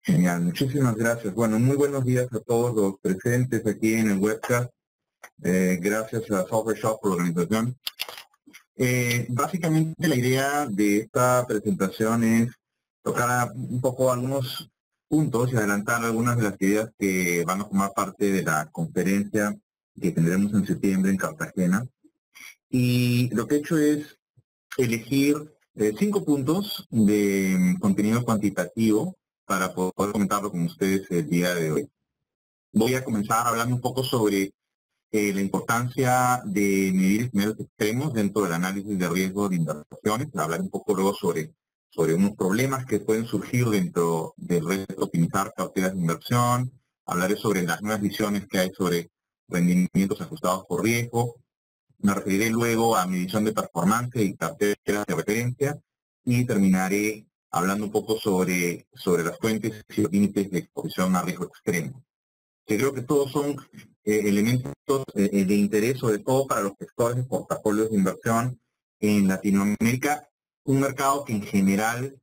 Genial, muchísimas gracias. Bueno, muy buenos días a todos los presentes aquí en el webcast. Gracias a Software Shop por la organización. Básicamente la idea de esta presentación es tocar un poco algunos puntos y adelantar algunas de las ideas que van a formar parte de la conferencia que tendremos en septiembre en Cartagena. Y lo que he hecho es elegir 5 puntos de contenido cuantitativo para poder comentarlo con ustedes el día de hoy. Voy a comenzar hablando un poco sobre la importancia de medir escenarios extremos dentro del análisis de riesgo de inversiones, hablar un poco luego sobre unos problemas que pueden surgir dentro del reto de optimizar carteras de inversión, hablaré sobre las nuevas visiones que hay sobre rendimientos ajustados por riesgo, me referiré luego a medición de performance y carteras de referencia y terminaré hablando un poco sobre las fuentes y los límites de exposición a riesgo extremo. Que creo que todos son elementos de interés, sobre todo para los gestores de portafolios de inversión en Latinoamérica, un mercado que en general,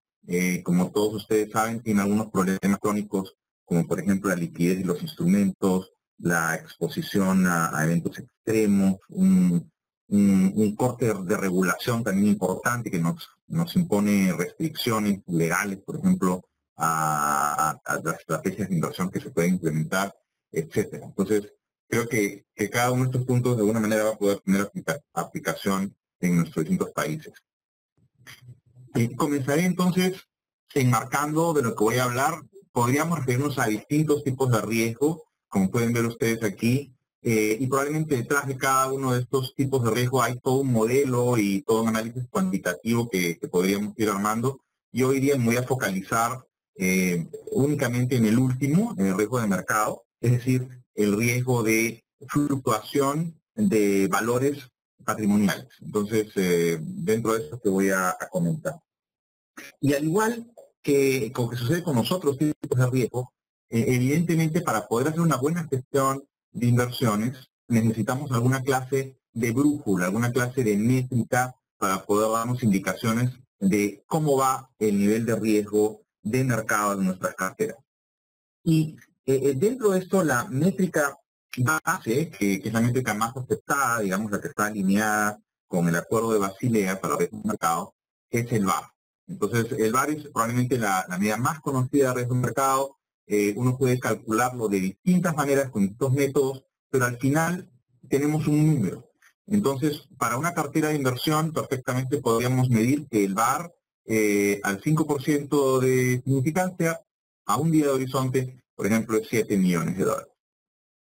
como todos ustedes saben, tiene algunos problemas crónicos, como por ejemplo la liquidez de los instrumentos, la exposición a eventos extremos, un corte de regulación también importante que nos impone restricciones legales, por ejemplo, a las estrategias de inversión que se pueden implementar, etcétera. Entonces, creo que cada uno de estos puntos de alguna manera va a poder tener aplicación en nuestros distintos países. Comenzaré entonces enmarcando de lo que voy a hablar. Podríamos referirnos a distintos tipos de riesgo, como pueden ver ustedes aquí, y probablemente detrás de cada uno de estos tipos de riesgo hay todo un modelo y todo un análisis cuantitativo que podríamos ir armando. Yo hoy día me voy a focalizar únicamente en el último, en el riesgo de mercado, es decir, el riesgo de fluctuación de valores patrimoniales. Entonces, dentro de eso te voy a comentar. Y al igual que con que sucede con nosotros, tipos de riesgo, evidentemente para poder hacer una buena gestión de inversiones, necesitamos alguna clase de brújula, alguna clase de métrica para poder darnos indicaciones de cómo va el nivel de riesgo de mercado de nuestras carteras. Y dentro de esto, la métrica base, que es la métrica más aceptada, digamos, la que está alineada con el acuerdo de Basilea para riesgo de mercado, es el VaR. Entonces, el VaR es probablemente la medida más conocida de riesgo de mercado. Uno puede calcularlo de distintas maneras, con distintos métodos, pero al final tenemos un número. Entonces, para una cartera de inversión, perfectamente podríamos medir que el VaR al 5% de significancia, a un día de horizonte, por ejemplo, es 7 millones de dólares.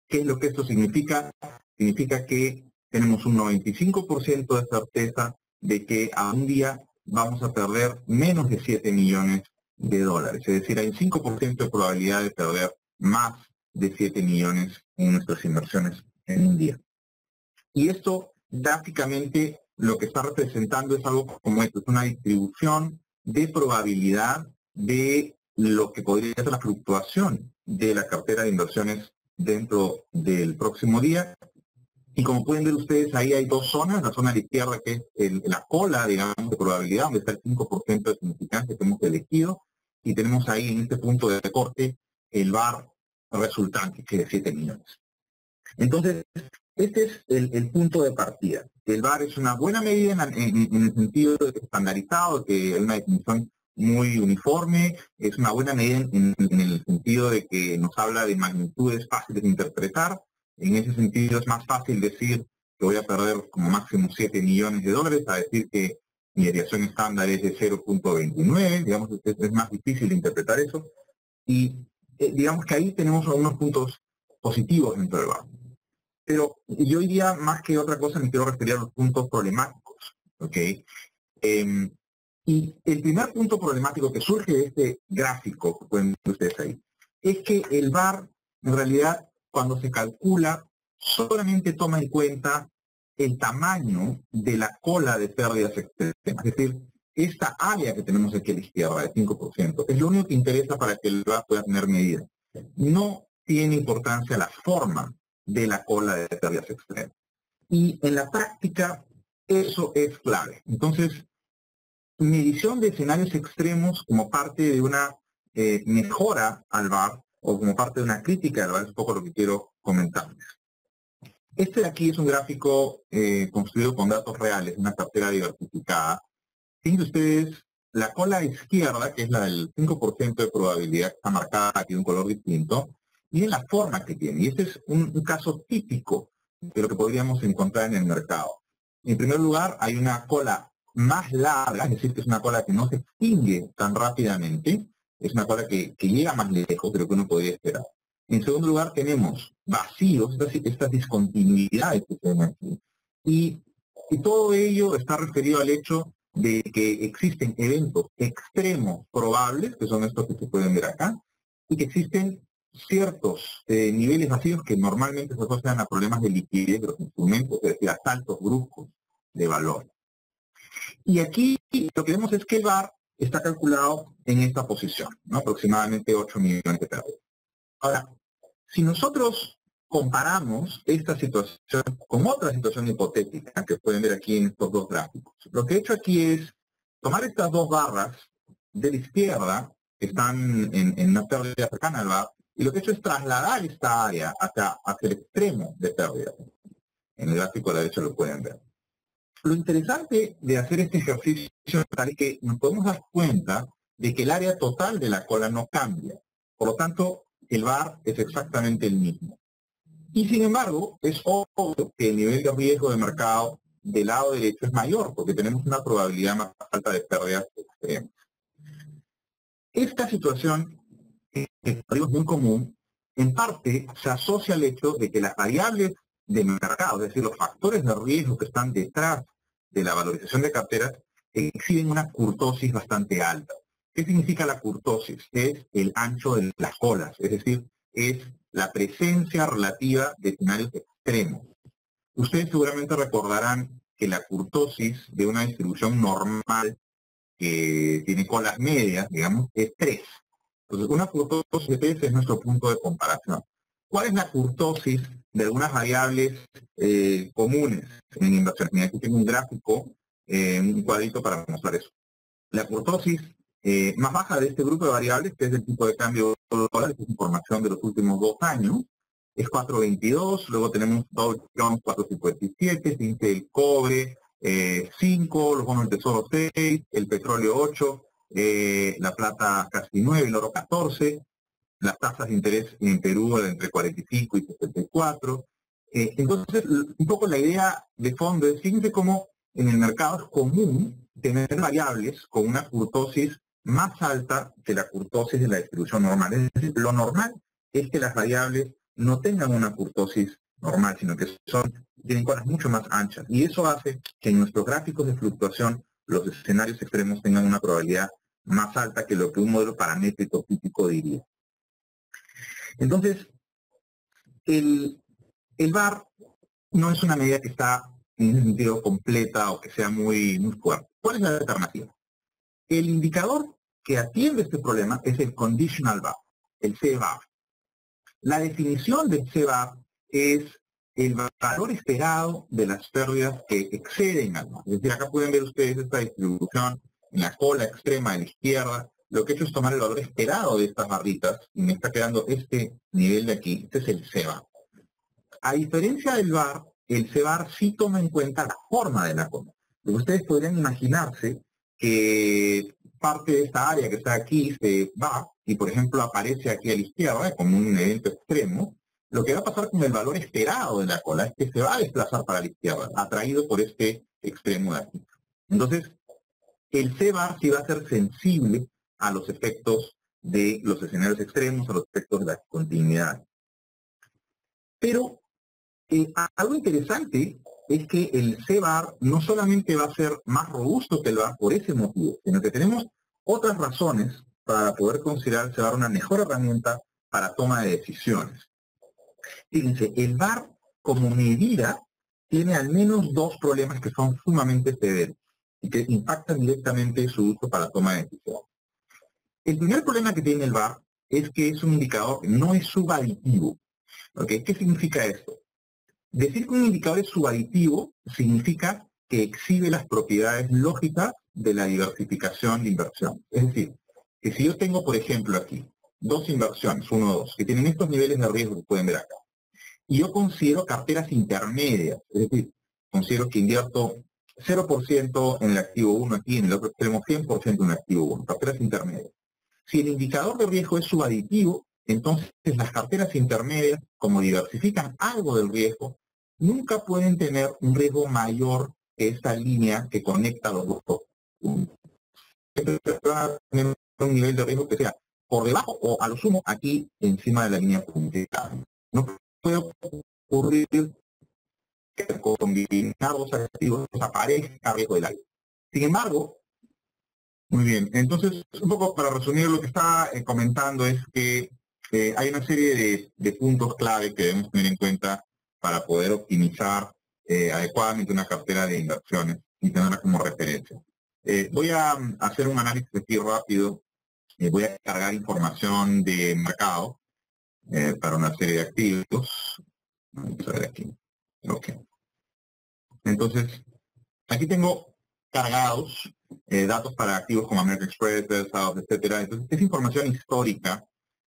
¿Qué es lo que esto significa? Significa que tenemos un 95% de certeza de que a un día vamos a perder menos de 7 millones de dólares. Es decir, hay un 5% de probabilidad de perder más de 7 millones en nuestras inversiones en un día. Y esto, básicamente, lo que está representando es algo como esto, es una distribución de probabilidad de lo que podría ser la fluctuación de la cartera de inversiones dentro del próximo día. Y como pueden ver ustedes, ahí hay dos zonas. La zona de la izquierda, que es la cola, digamos, de probabilidad, donde está el 5% de significancia que hemos elegido. Y tenemos ahí, en este punto de recorte, el VaR resultante, que es de 7 millones. Entonces, este es el punto de partida. El VaR es una buena medida en el sentido de que es estandarizado, que hay una definición muy uniforme, es una buena medida en el sentido de que nos habla de magnitudes fáciles de interpretar. En ese sentido es más fácil decir que voy a perder como máximo 7 millones de dólares a decir que mi desviación estándar es de 0.29, digamos, es más difícil de interpretar eso. Y digamos que ahí tenemos algunos puntos positivos dentro del VaR. Pero yo diría, más que otra cosa, me quiero referir a los puntos problemáticos, ¿ok? Y el primer punto problemático que surge de este gráfico que pueden ver ustedes ahí, es que el VaR, en realidad, cuando se calcula, solamente toma en cuenta el tamaño de la cola de pérdidas extremas. Es decir, esta área que tenemos aquí a la izquierda, de 5%, es lo único que interesa para que el VaR pueda tener medida. No tiene importancia la forma de la cola de pérdidas extremas. Y en la práctica, eso es clave. Entonces, medición de escenarios extremos como parte de una mejora al VAR o como parte de una crítica del VAR, es un poco lo que quiero comentarles. Este de aquí es un gráfico construido con datos reales, una cartera diversificada. Fíjense ustedes, la cola izquierda, que es la del 5% de probabilidad, que está marcada aquí de un color distinto, y en la forma que tiene. Y este es un caso típico de lo que podríamos encontrar en el mercado. En primer lugar, hay una cola más larga, es decir, que es una cola que no se extingue tan rápidamente, es una cola que llega más lejos de lo que uno podría esperar. En segundo lugar, tenemos vacíos, estas discontinuidades que se ven aquí. Y todo ello está referido al hecho de que existen eventos extremos probables, que son estos que se pueden ver acá, y que existen ciertos niveles vacíos que normalmente se asocian a problemas de liquidez de los instrumentos, es decir, a saltos bruscos de valor. Y aquí lo que vemos es que el VAR está calculado en esta posición, ¿no? Aproximadamente 8 millones de pérdidas. Ahora, si nosotros comparamos esta situación con otra situación hipotética que pueden ver aquí en estos dos gráficos, lo que he hecho aquí es tomar estas dos barras de la izquierda, que están en una pérdida cercana al VAR, y lo que he hecho es trasladar esta área hacia el extremo de pérdida. En el gráfico de la derecha lo pueden ver. Lo interesante de hacer este ejercicio es que nos podemos dar cuenta de que el área total de la cola no cambia. Por lo tanto, el VAR es exactamente el mismo. Y sin embargo, es obvio que el nivel de riesgo de mercado del lado derecho es mayor, porque tenemos una probabilidad más alta de pérdidas extremas. Esta situación, que es muy común, en parte se asocia al hecho de que las variables de mercado, es decir, los factores de riesgo que están detrás de la valorización de carteras, exhiben una kurtosis bastante alta. ¿Qué significa la kurtosis? Es el ancho de las colas, es decir, es la presencia relativa de escenarios extremos. Ustedes seguramente recordarán que la kurtosis de una distribución normal que tiene colas medias, digamos, es 3. Entonces, una kurtosis de 3 es nuestro punto de comparación. ¿Cuál es la kurtosis de algunas variables comunes en inversiones? Mira, aquí tengo un gráfico, un cuadrito para mostrar eso. La kurtosis más baja de este grupo de variables, que es el tipo de cambio de dólares, que es información de los últimos 2 años, es 4.22, luego tenemos Dow Jones 4.57, índice del cobre 5, los bonos del tesoro 6, el petróleo 8, la plata casi 9, el oro 14, las tasas de interés en Perú entre 45 y 64. Entonces, un poco la idea de fondo es, fíjense cómo en el mercado es común tener variables con una kurtosis más alta que la kurtosis de la distribución normal. Es decir, lo normal es que las variables no tengan una kurtosis normal, sino que tienen colas mucho más anchas. Y eso hace que en nuestros gráficos de fluctuación los escenarios extremos tengan una probabilidad más alta que lo que un modelo paramétrico típico diría. Entonces, el VAR no es una medida que está en ese sentido completa o que sea muy fuerte. ¿Cuál es la alternativa? El indicador que atiende este problema es el Conditional VAR, el CVAR. La definición del CVAR es el valor esperado de las pérdidas que exceden al VAR. Es decir, acá pueden ver ustedes esta distribución en la cola extrema de la izquierda. Lo que he hecho es tomar el valor esperado de estas barritas y me está quedando este nivel de aquí. Este es el CVAR. A diferencia del VAR, el CVAR sí toma en cuenta la forma de la cola. Ustedes podrían imaginarse que parte de esta área que está aquí se va y, por ejemplo, aparece aquí a la izquierda como un evento extremo. Lo que va a pasar con el valor esperado de la cola es que se va a desplazar para la izquierda, atraído por este extremo de aquí. Entonces, el CVAR sí va a ser sensible a los efectos de los escenarios extremos, a los efectos de la continuidad. Pero algo interesante es que el CVAR no solamente va a ser más robusto que el VAR por ese motivo, sino que tenemos otras razones para poder considerar el CVAR una mejor herramienta para toma de decisiones. Fíjense, el VAR como medida tiene al menos 2 problemas que son sumamente severos y que impactan directamente su uso para toma de decisiones. El primer problema que tiene el VAR es que es un indicador que no es subaditivo. ¿Okay? ¿Qué significa esto? Decir que un indicador es subaditivo significa que exhibe las propiedades lógicas de la diversificación de inversión. Es decir, que si yo tengo, por ejemplo, aquí, dos inversiones, uno o dos, que tienen estos niveles de riesgo que pueden ver acá, y yo considero carteras intermedias, es decir, considero que invierto 0% en el activo 1 aquí, en el otro extremo 100% en el activo 1, carteras intermedias. Si el indicador de riesgo es subaditivo, entonces las carteras intermedias, como diversifican algo del riesgo, nunca pueden tener un riesgo mayor que esta línea que conecta los dos puntos. Siempre van a tener un nivel de riesgo que sea por debajo o a lo sumo aquí encima de la línea puntera. No puede ocurrir que combinar dos activos aparezca riesgo del aire. Sin embargo, muy bien, entonces un poco para resumir lo que está comentando es que hay una serie de puntos clave que debemos tener en cuenta para poder optimizar adecuadamente una cartera de inversiones y tenerla como referencia. Voy a hacer un análisis aquí rápido, voy a cargar información de mercado para una serie de activos. Vamos a ver aquí. Ok. Entonces, aquí tengo cargados datos para activos como American Express, Versailles, etcétera. Entonces, es información histórica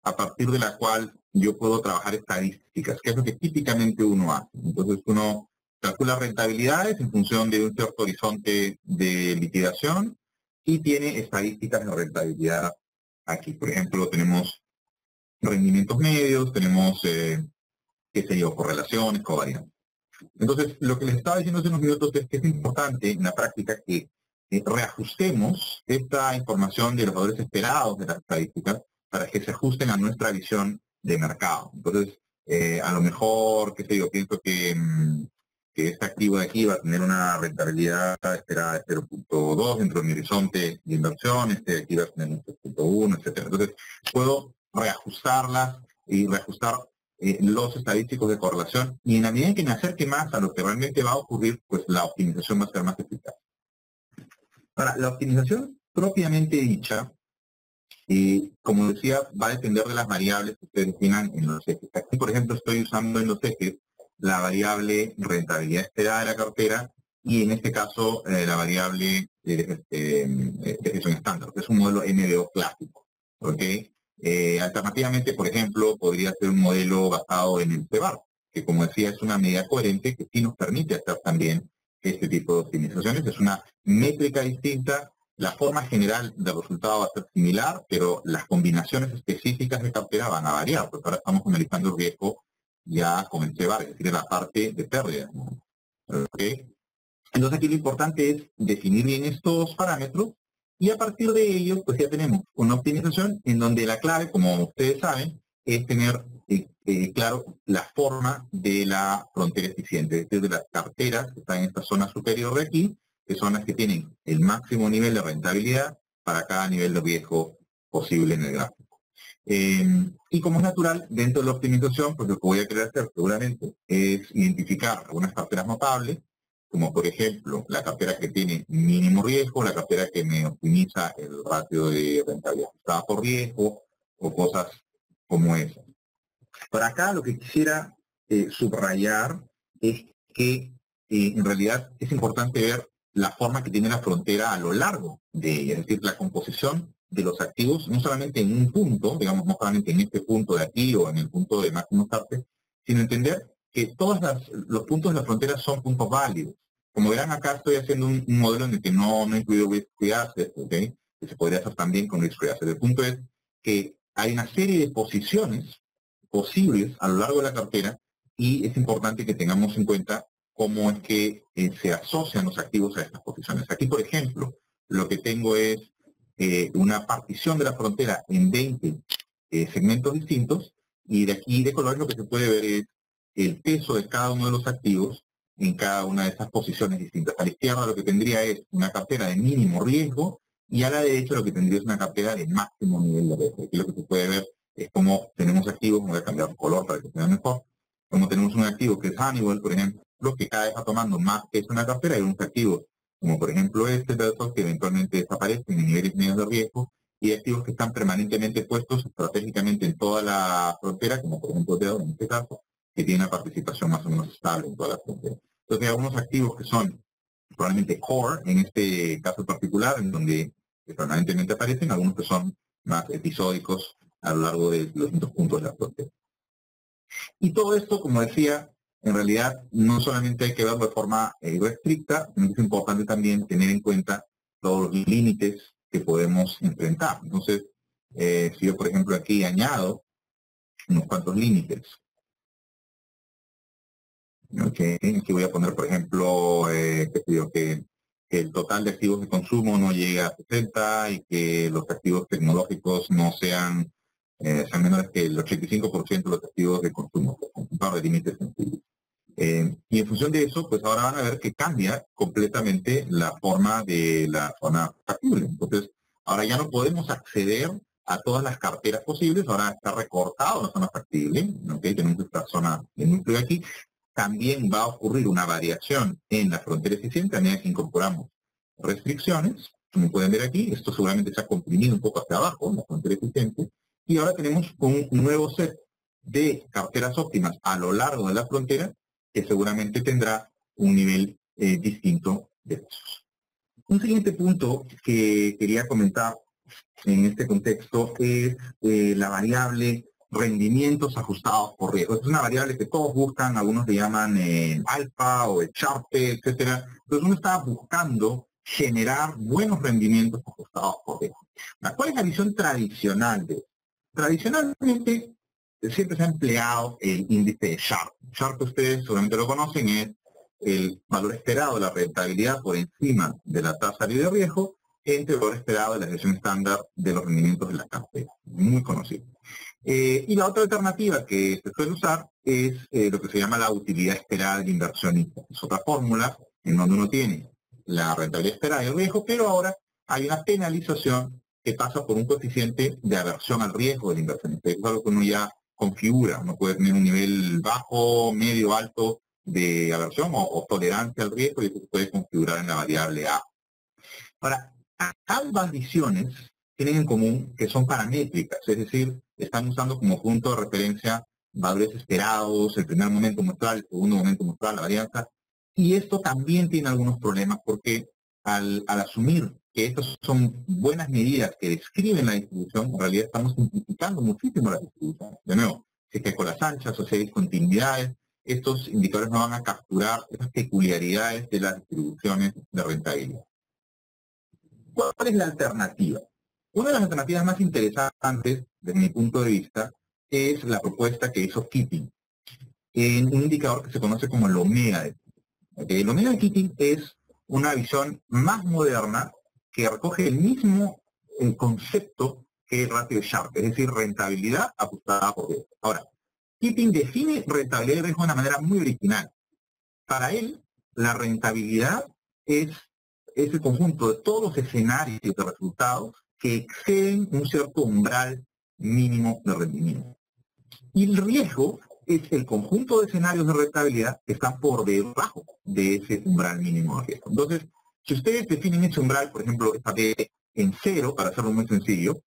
a partir de la cual yo puedo trabajar estadísticas, que es lo que típicamente uno hace. Entonces, uno calcula rentabilidades en función de un cierto horizonte de liquidación y tiene estadísticas de rentabilidad aquí. Por ejemplo, tenemos rendimientos medios, tenemos, qué sé yo, correlaciones, covariantes. Entonces, lo que les estaba diciendo hace unos minutos es que es importante en la práctica que reajustemos esta información de los valores esperados de las estadísticas para que se ajusten a nuestra visión de mercado. Entonces, a lo mejor, qué sé yo, pienso que este activo de aquí va a tener una rentabilidad esperada de 0.2 dentro de mi horizonte de inversión, este de aquí va a tener un 0.1, etcétera. Entonces, puedo reajustarlas y reajustar los estadísticos de correlación y en la medida en que me acerque más a lo que realmente va a ocurrir, pues la optimización va a ser más eficaz. Ahora, la optimización propiamente dicha, como decía, va a depender de las variables que ustedes definan en los ejes. Aquí, por ejemplo, estoy usando en los ejes la variable rentabilidad esperada de la cartera y en este caso la variable decisión estándar, que es un modelo MBO clásico. ¿Ok? Alternativamente, por ejemplo, podría ser un modelo basado en el CBAR, que como decía es una medida coherente que sí nos permite hacer también este tipo de optimizaciones. Es una métrica distinta, la forma general del resultado va a ser similar, pero las combinaciones específicas de cartera van a variar, porque ahora estamos analizando el riesgo ya con el CBAR, es decir, la parte de pérdida. ¿Okay? Entonces aquí lo importante es definir bien estos parámetros y a partir de ellos, pues ya tenemos una optimización en donde la clave, como ustedes saben, es tener claro la forma de la frontera eficiente, es decir, de las carteras que están en esta zona superior de aquí, que son las que tienen el máximo nivel de rentabilidad para cada nivel de riesgo posible en el gráfico. Y como es natural, dentro de la optimización, pues lo que voy a querer hacer seguramente es identificar algunas carteras notables, como por ejemplo la cartera que tiene mínimo riesgo, la cartera que me optimiza el ratio de rentabilidad ajustada por riesgo o cosas como esas. Por acá lo que quisiera subrayar es que en realidad es importante ver la forma que tiene la frontera a lo largo de ella, es decir, la composición de los activos, no solamente en un punto, digamos, no solamente en este punto de aquí o en el punto de máximo parte, sino entender que todos los puntos de la frontera son puntos válidos. Como verán acá estoy haciendo un modelo en el que no he incluido risk-free assets, ¿okay? Que se podría hacer también con risk-free assets. El punto es que hay una serie de posiciones posibles a lo largo de la cartera y es importante que tengamos en cuenta cómo es que se asocian los activos a estas posiciones. Aquí, por ejemplo, lo que tengo es una partición de la frontera en 20 segmentos distintos y de aquí de colores lo que se puede ver es el peso de cada uno de los activos en cada una de esas posiciones distintas. A la izquierda lo que tendría es una cartera de mínimo riesgo y a la derecha lo que tendría es una cartera de máximo nivel de riesgo. Aquí lo que se puede ver es como tenemos activos, voy a cambiar el color para que se vea mejor, como tenemos un activo que es Honeywell, por ejemplo, que cada vez va tomando más peso en la cartera, y unos activos como por ejemplo este Versailles, que eventualmente desaparecen en niveles medios de riesgo, y activos que están permanentemente puestos estratégicamente en toda la frontera, como por ejemplo Dell en este caso, que tiene una participación más o menos estable en toda la frontera. Entonces hay algunos activos que son probablemente core, en este caso particular, en donde permanentemente aparecen, algunos que son más episódicos a lo largo de los distintos puntos de la frontera. Y todo esto, como decía, en realidad no solamente hay que verlo de forma restricta, es importante también tener en cuenta todos los límites que podemos enfrentar. Entonces, si yo, por ejemplo, aquí añado unos cuantos límites, ¿okay? Aquí voy a poner, por ejemplo, que el total de activos de consumo no llegue a 60 y que los activos tecnológicos no sean menores que el 85% de los activos de consumo, un par de límites sencillos. Y en función de eso, pues ahora van a ver que cambia completamente la forma de la zona factible. Entonces, ahora ya no podemos acceder a todas las carteras posibles, ahora está recortado la zona factible, ¿okay? Tenemos esta zona de núcleo aquí. También va a ocurrir una variación en la frontera eficiente a medida que incorporamos restricciones. Como pueden ver aquí, esto seguramente se ha comprimido un poco hacia abajo, la frontera eficiente, y ahora tenemos un nuevo set de carteras óptimas a lo largo de la frontera que seguramente tendrá un nivel distinto de precios. Un siguiente punto que quería comentar en este contexto es la variable rendimientos ajustados por riesgo. Es una variable que todos buscan, algunos le llaman alfa o Sharpe, etcétera. Entonces uno está buscando generar buenos rendimientos ajustados por riesgo. ¿Cuál es la visión tradicional de esto? Tradicionalmente siempre se ha empleado el índice de Sharpe. Sharpe, ustedes seguramente lo conocen, es el valor esperado de la rentabilidad por encima de la tasa libre de riesgo entre el valor esperado de la desviación estándar de los rendimientos de la cartera. Muy conocido. Y la otra alternativa que se suele usar es lo que se llama la utilidad esperada del inversionista. Es otra fórmula en donde uno tiene la rentabilidad esperada y el riesgo, pero ahora hay una penalización que pasa por un coeficiente de aversión al riesgo del inversionista. Es algo que uno ya configura. Uno puede tener un nivel bajo, medio, alto de aversión o tolerancia al riesgo y eso se puede configurar en la variable A. Ahora, ambas visiones tienen en común que son paramétricas, es decir, están usando como punto de referencia valores esperados, el primer momento muestral, el segundo momento muestral, la varianza, y esto también tiene algunos problemas porque al asumir que estas son buenas medidas que describen la distribución, en realidad estamos simplificando muchísimo la distribución. De nuevo, si es que con las anchas o si hay discontinuidades, estos indicadores no van a capturar esas peculiaridades de las distribuciones de rentabilidad. ¿Cuál es la alternativa? Una de las alternativas más interesantes, desde mi punto de vista, es la propuesta que hizo Keating en un indicador que se conoce como el omega de Keating. El omega de Keating es una visión más moderna que recoge el mismo concepto que el ratio de Sharpe, es decir, rentabilidad ajustada por riesgo. Ahora, Keating define rentabilidad y riesgo de una manera muy original. Para él, la rentabilidad es el conjunto de todos los escenarios de resultados que exceden un cierto umbral mínimo de rendimiento. Y el riesgo es el conjunto de escenarios de rentabilidad que están por debajo de ese umbral mínimo de riesgo. Entonces, si ustedes definen ese umbral, por ejemplo, esta vez en 0, para hacerlo muy sencillo,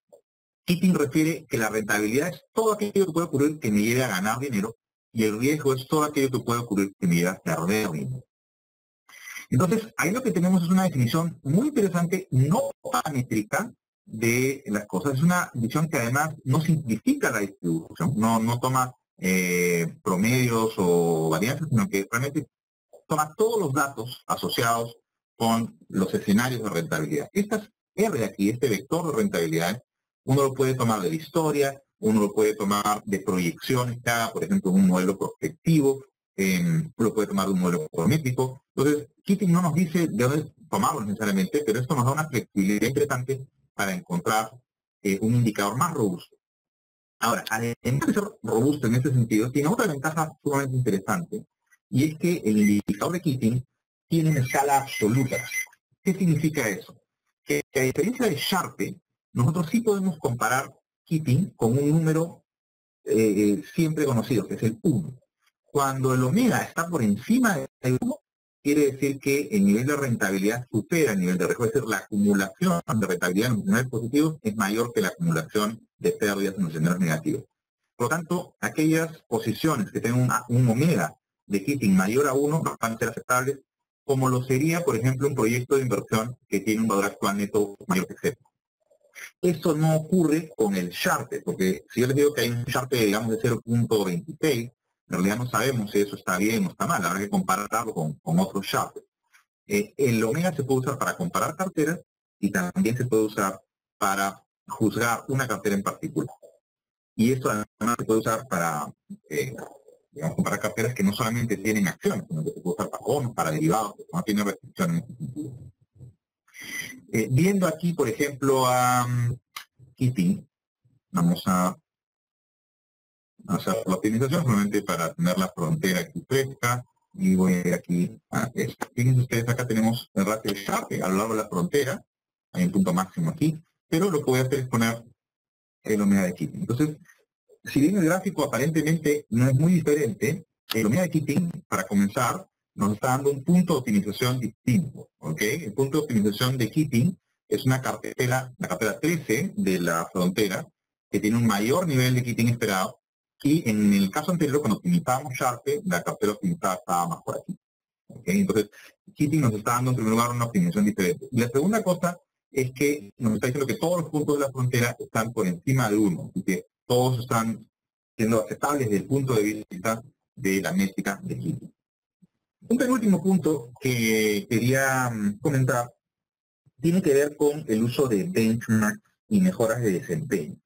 Keating refiere que la rentabilidad es todo aquello que puede ocurrir que me lleve a ganar dinero y el riesgo es todo aquello que puede ocurrir que me lleve a perder dinero. Entonces, ahí lo que tenemos es una definición muy interesante, no paramétrica de las cosas. Es una visión que además no simplifica la distribución, no toma promedios o varianzas, sino que realmente toma todos los datos asociados con los escenarios de rentabilidad. Esta R aquí, este vector de rentabilidad, uno lo puede tomar de la historia, uno lo puede tomar de proyecciones, por ejemplo, un modelo prospectivo, lo puede tomar de un modelo econométrico. Entonces, Keating no nos dice de dónde tomarlo necesariamente, pero esto nos da una flexibilidad interesante para encontrar un indicador más robusto. Ahora, además de ser robusto en ese sentido, tiene otra ventaja sumamente interesante, y es que el indicador de Keating tiene una escala absoluta. ¿Qué significa eso? Que a diferencia de Sharpe, nosotros sí podemos comparar Keating con un número siempre conocido, que es el 1. Cuando el omega está por encima del 1, quiere decir que el nivel de rentabilidad supera el nivel de riesgo, es decir, la acumulación de rentabilidad en los escenarios positivos es mayor que la acumulación de pérdidas en los escenarios negativos. Por lo tanto, aquellas posiciones que tengan un omega de Keating mayor a 1 van a ser aceptables, como lo sería, por ejemplo, un proyecto de inversión que tiene un valor actual neto mayor que 0. Esto no ocurre con el Sharpe, porque si yo les digo que hay un Sharpe, digamos, de 0.26, en realidad no sabemos si eso está bien o está mal, habrá que compararlo con otros Sharpe. El Omega se puede usar para comparar carteras y también se puede usar para juzgar una cartera en particular. Y esto además se puede usar para, digamos, comparar carteras que no solamente tienen acciones, sino que se puede usar para bonos, para derivados, que no tiene restricciones en ese sentido. Viendo aquí, por ejemplo, a Keating, vamos a hacer la optimización solamente para tener la frontera aquí fresca y voy a ir aquí a esto. Fíjense ustedes, acá tenemos el ratio de Sharpe a lo largo de la frontera, hay un punto máximo aquí, pero lo que voy a hacer es poner el omega de Keating. Entonces, si bien el gráfico aparentemente no es muy diferente, el omega de Keating, para comenzar, nos está dando un punto de optimización distinto, ¿ok? El punto de optimización de Keating es una cartera, la cartera 13 de la frontera, que tiene un mayor nivel de Keating esperado, y en el caso anterior, cuando optimizábamos Sharpe, la cartera optimizada estaba más por aquí. ¿Okay? Entonces, Keating nos está dando en primer lugar una optimización diferente. Y la segunda cosa es que nos está diciendo que todos los puntos de la frontera están por encima de 1, y que todos están siendo aceptables desde el punto de vista de la métrica de Keating. Un penúltimo punto que quería comentar tiene que ver con el uso de benchmark y mejoras de desempeño.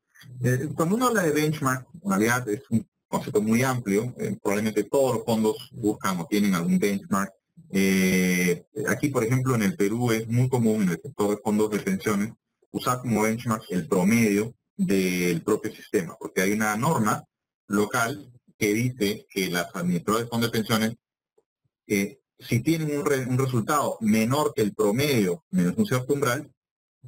Cuando uno habla de benchmark, en realidad es un concepto muy amplio, probablemente todos los fondos buscan o tienen algún benchmark. Aquí, por ejemplo, en el Perú es muy común en el sector de fondos de pensiones usar como benchmark el promedio del propio sistema, porque hay una norma local que dice que las administradoras de fondos de pensiones, si tienen un resultado menor que el promedio menos un cierto umbral,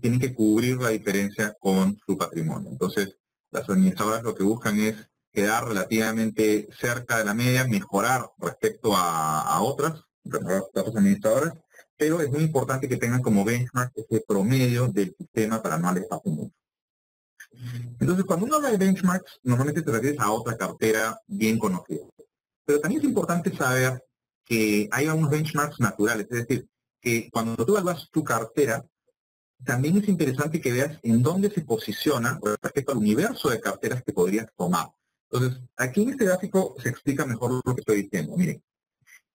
tienen que cubrir la diferencia con su patrimonio. Entonces, las administradoras lo que buscan es quedar relativamente cerca de la media, mejorar respecto a otras administradoras, pero es muy importante que tengan como benchmark ese promedio del sistema para no les pase mucho. Entonces, cuando uno habla de benchmarks, normalmente te refieres a otra cartera bien conocida. Pero también es importante saber que hay algunos benchmarks naturales, es decir, que cuando tú evalúas tu cartera, también es interesante que veas en dónde se posiciona respecto al universo de carteras que podrías tomar. Entonces, aquí en este gráfico se explica mejor lo que estoy diciendo. Miren,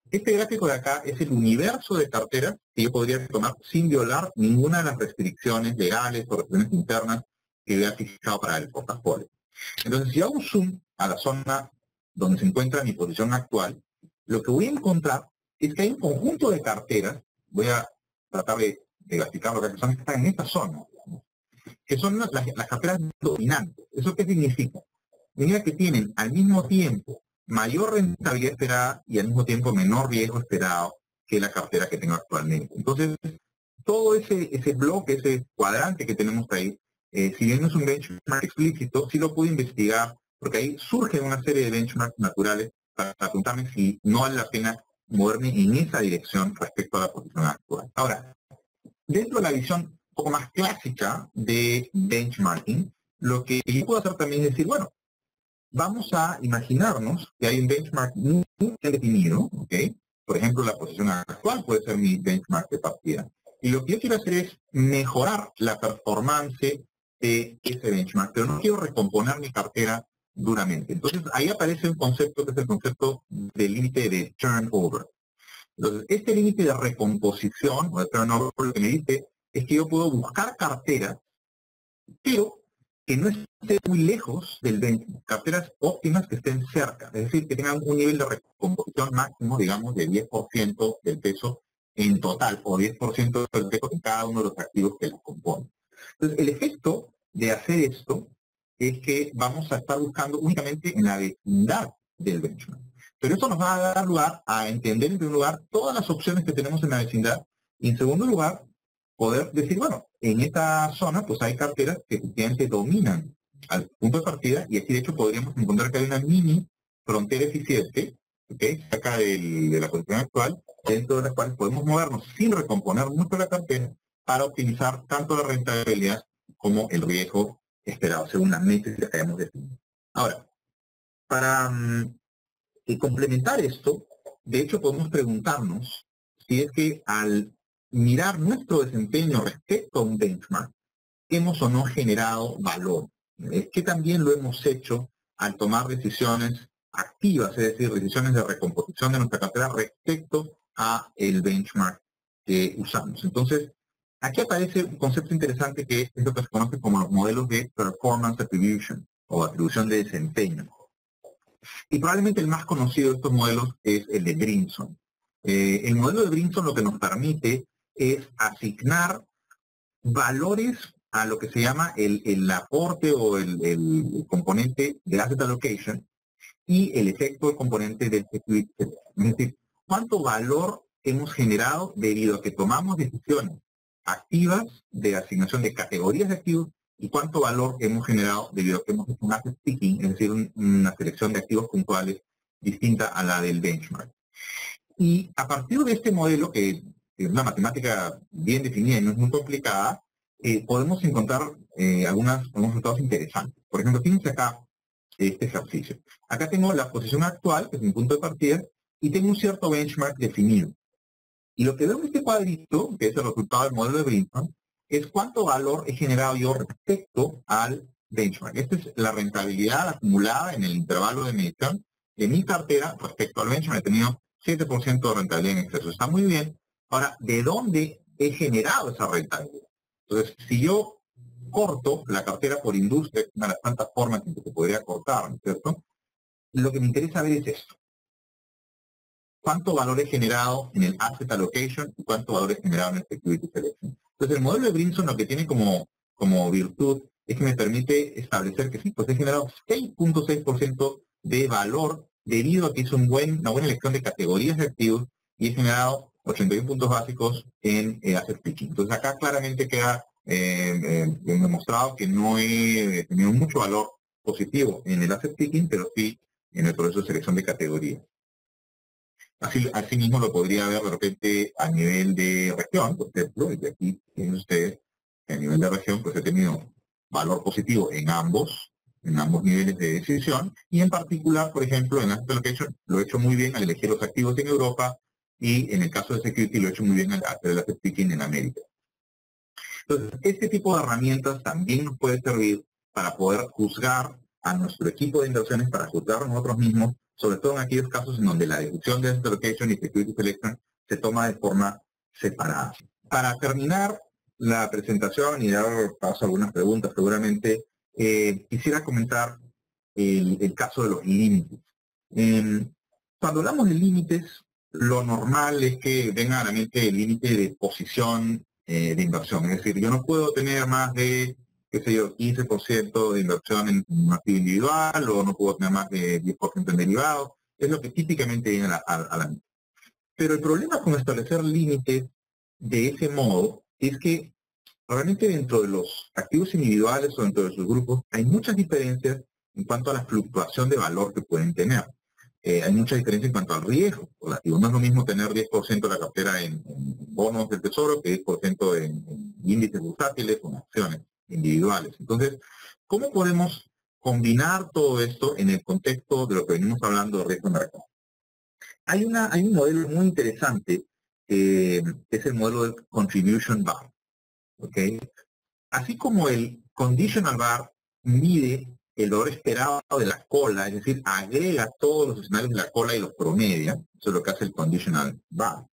este gráfico de acá es el universo de carteras que yo podría tomar sin violar ninguna de las restricciones legales o restricciones internas que hubiera fijado para el portafolio. Entonces, si hago un zoom a la zona donde se encuentra mi posición actual, lo que voy a encontrar es que hay un conjunto de carteras, voy a tratar de graficar lo que están en esta zona, digamos, que son las carteras dominantes. ¿Eso qué significa? Significa que tienen al mismo tiempo mayor rentabilidad esperada y al mismo tiempo menor riesgo esperado que la cartera que tengo actualmente. Entonces, todo ese bloque, ese cuadrante que tenemos ahí, si bien no es un benchmark explícito, sí lo pude investigar, porque ahí surge una serie de benchmarks naturales para preguntarme si no vale la pena moverme en esa dirección respecto a la posición actual. Ahora, dentro de la visión un poco más clásica de benchmarking, lo que yo puedo hacer también es decir, bueno, vamos a imaginarnos que hay un benchmark muy bien definido, ¿ok? Por ejemplo, la posición actual puede ser mi benchmark de partida. Y lo que yo quiero hacer es mejorar la performance de ese benchmark, pero no quiero recomponer mi cartera duramente. Entonces, ahí aparece un concepto que es el concepto del límite de turnover. Entonces, este límite de recomposición o de turnover lo que me dice es que yo puedo buscar carteras, pero que no estén muy lejos del benchmark, carteras óptimas que estén cerca, es decir, que tengan un nivel de recomposición máximo, digamos, de 10% del peso en total, o 10% del peso en cada uno de los activos que las componen. Entonces, el efecto de hacer esto es que vamos a estar buscando únicamente en la vecindad del benchmark. Pero eso nos va a dar lugar a entender, en primer lugar, todas las opciones que tenemos en la vecindad, y en segundo lugar, poder decir, bueno, en esta zona pues hay carteras que efectivamente dominan al punto de partida, y aquí de hecho podríamos encontrar que hay una mini frontera eficiente, ¿okay? Cerca de la posición actual, dentro de las cuales podemos movernos sin recomponer mucho la cartera para optimizar tanto la rentabilidad como el riesgo esperado, según las métricas que hayamos definido. Ahora, para complementar esto, de hecho podemos preguntarnos si es que al mirar nuestro desempeño respecto a un benchmark, hemos o no generado valor. Es que también lo hemos hecho al tomar decisiones activas, es decir, decisiones de recomposición de nuestra cartera respecto a el benchmark que usamos. Entonces, aquí aparece un concepto interesante que es lo que se conoce como los modelos de performance attribution o atribución de desempeño. Y probablemente el más conocido de estos modelos es el de Brinson. El modelo de Brinson lo que nos permite es asignar valores a lo que se llama el aporte o el componente de asset allocation y el efecto del componente del security selection. Es decir, cuánto valor hemos generado debido a que tomamos decisiones activas de asignación de categorías de activos y cuánto valor hemos generado debido a que hemos hecho un asset picking, es decir, una selección de activos puntuales distinta a la del benchmark. Y a partir de este modelo, que es una matemática bien definida y no es muy complicada, podemos encontrar algunos resultados interesantes. Por ejemplo, fíjense acá este ejercicio. Acá tengo la posición actual, que es mi punto de partida, y tengo un cierto benchmark definido. Y lo que veo en este cuadrito, que es el resultado del modelo de Brinson, es cuánto valor he generado yo respecto al benchmark. Esta es la rentabilidad acumulada en el intervalo de medición de mi cartera respecto al benchmark. He tenido 7% de rentabilidad en exceso. Está muy bien. Ahora, ¿de dónde he generado esa rentabilidad? Entonces, si yo corto la cartera por industria, es una de las tantas formas en que se podría cortar, ¿no es cierto? Lo que me interesa ver es esto. ¿Cuánto valor he generado en el asset allocation y cuánto valor he generado en el security selection? Entonces, el modelo de Brinson lo que tiene como virtud es que me permite establecer que sí, pues he generado 6.6% de valor debido a que hice una buena elección de categorías de activos y he generado 81 puntos básicos en asset picking. Entonces, acá claramente queda demostrado que no he tenido mucho valor positivo en el asset picking, pero sí en el proceso de selección de categorías. Así mismo lo podría ver de repente a nivel de región, por ejemplo, y aquí tienen ustedes que a nivel de región pues he tenido valor positivo en ambos niveles de decisión, y en particular, por ejemplo, en asset allocation lo he hecho muy bien al elegir los activos en Europa, y en el caso de security lo he hecho muy bien al hacer el asset picking en América. Entonces, este tipo de herramientas también nos puede servir para poder juzgar a nuestro equipo de inversiones, para juzgar a nosotros mismos, sobre todo en aquellos casos en donde la decisión de asset allocation y security selection se toma de forma separada. Para terminar la presentación y dar paso a algunas preguntas, seguramente quisiera comentar el caso de los límites. Cuando hablamos de límites, lo normal es que venga a la mente el límite de posición de inversión. Es decir, yo no puedo tener más de, qué sé yo, 15% de inversión en un activo individual, o no puedo tener más de 10% en derivados. Es lo que típicamente viene a la mente. Pero el problema con establecer límites de ese modo es que realmente dentro de los activos individuales o dentro de sus grupos hay muchas diferencias en cuanto a la fluctuación de valor que pueden tener. Hay mucha diferencia en cuanto al riesgo relativo. No es lo mismo tener 10% de la cartera en bonos del tesoro que 10% en índices bursátiles o en acciones individuales. Entonces, ¿cómo podemos combinar todo esto en el contexto de lo que venimos hablando de riesgo de mercado? Hay un modelo muy interesante, que es el modelo del Contribution Bar. ¿Okay? Así como el Conditional Bar mide el valor esperado de la cola, es decir, agrega todos los escenarios de la cola y los promedia, eso es lo que hace el Conditional Bar.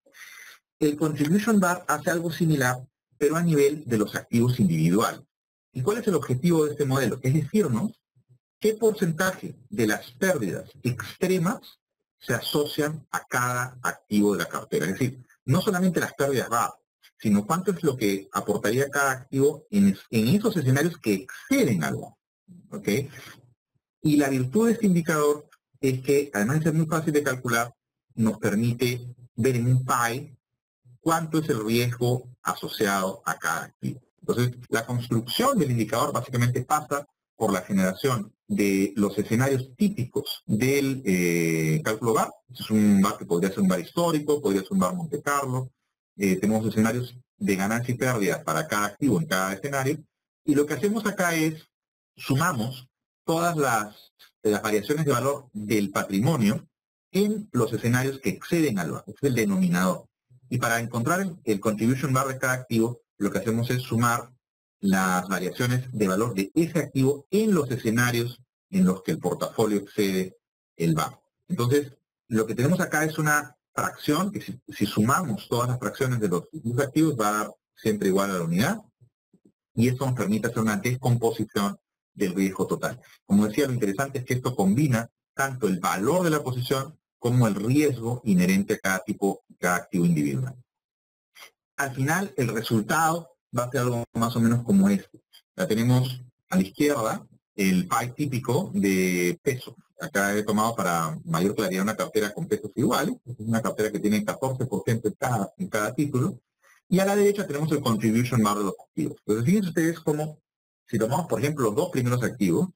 El Contribution Bar hace algo similar, pero a nivel de los activos individuales. ¿Y cuál es el objetivo de este modelo? Es decirnos qué porcentaje de las pérdidas extremas se asocian a cada activo de la cartera. Es decir, no solamente las pérdidas bajas, sino cuánto es lo que aportaría cada activo en esos escenarios que exceden algo. ¿Ok? Y la virtud de este indicador es que, además de ser muy fácil de calcular, nos permite ver en un pie cuánto es el riesgo asociado a cada activo. Entonces, la construcción del indicador básicamente pasa por la generación de los escenarios típicos del cálculo VAR. Es un VAR que podría ser un VAR histórico, podría ser un VAR Monte Carlo. Tenemos escenarios de ganancia y pérdida para cada activo en cada escenario. Y lo que hacemos acá es sumamos todas las variaciones de valor del patrimonio en los escenarios que exceden al VAR. Es el denominador. Y para encontrar el contribution bar de cada activo, lo que hacemos es sumar las variaciones de valor de ese activo en los escenarios en los que el portafolio excede el VaR. Entonces, lo que tenemos acá es una fracción, que si sumamos todas las fracciones de los activos va a dar siempre igual a la unidad, y esto nos permite hacer una descomposición del riesgo total. Como decía, lo interesante es que esto combina tanto el valor de la posición como el riesgo inherente a cada activo individual. Al final, el resultado va a ser algo más o menos como este. Ya tenemos a la izquierda el pie típico de pesos. Acá he tomado para mayor claridad una cartera con pesos iguales. Es una cartera que tiene 14% en cada título. Y a la derecha tenemos el contribution bar de los activos. Entonces, fíjense ustedes cómo, si tomamos, por ejemplo, los dos primeros activos,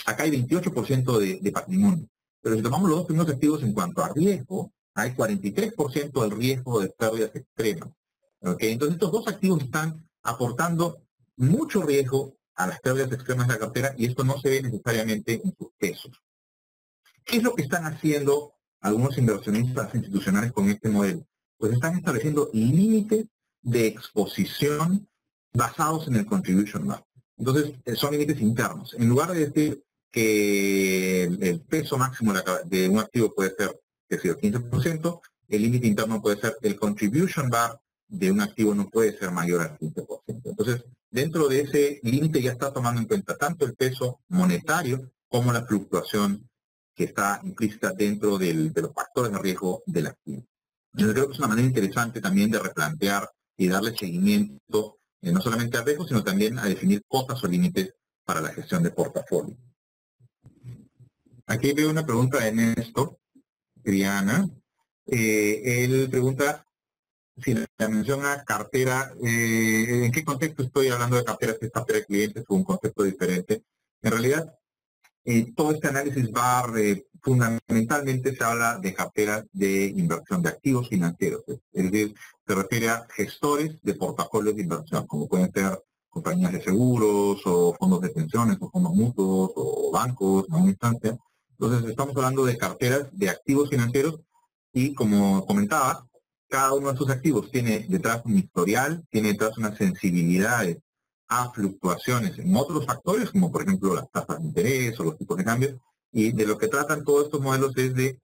acá hay 28% de patrimonio. Pero si tomamos los dos primeros activos en cuanto a riesgo, hay 43% del riesgo de pérdidas extremas. ¿Okay? Entonces, estos dos activos están aportando mucho riesgo a las pérdidas extremas de la cartera y esto no se ve necesariamente en sus pesos. ¿Qué es lo que están haciendo algunos inversionistas institucionales con este modelo? Pues están estableciendo límites de exposición basados en el contribution bar. Entonces, son límites internos. En lugar de decir que el peso máximo de un activo puede ser, que sea 15%, el límite interno puede ser el contribution bar de un activo no puede ser mayor al 15%. Entonces, dentro de ese límite ya está tomando en cuenta tanto el peso monetario como la fluctuación que está implícita dentro de los factores de riesgo del activo. Yo creo que es una manera interesante también de replantear y darle seguimiento no solamente al riesgo, sino también a definir cotas o límites para la gestión de portafolio. Aquí veo una pregunta de Néstor, Triana. Él pregunta si la mención a cartera, ¿en qué contexto estoy hablando de cartera? Si es cartera de clientes o un concepto diferente. En realidad, todo este análisis VaR fundamentalmente se habla de carteras de inversión de activos financieros. Es decir, se refiere a gestores de portafolios de inversión, como pueden ser compañías de seguros o fondos de pensiones o fondos mutuos o bancos en una instancia. Entonces, estamos hablando de carteras de activos financieros y, como comentaba, cada uno de sus activos tiene detrás un historial, tiene detrás unas sensibilidades a fluctuaciones en otros factores, como por ejemplo las tasas de interés o los tipos de cambio, y de lo que tratan todos estos modelos es de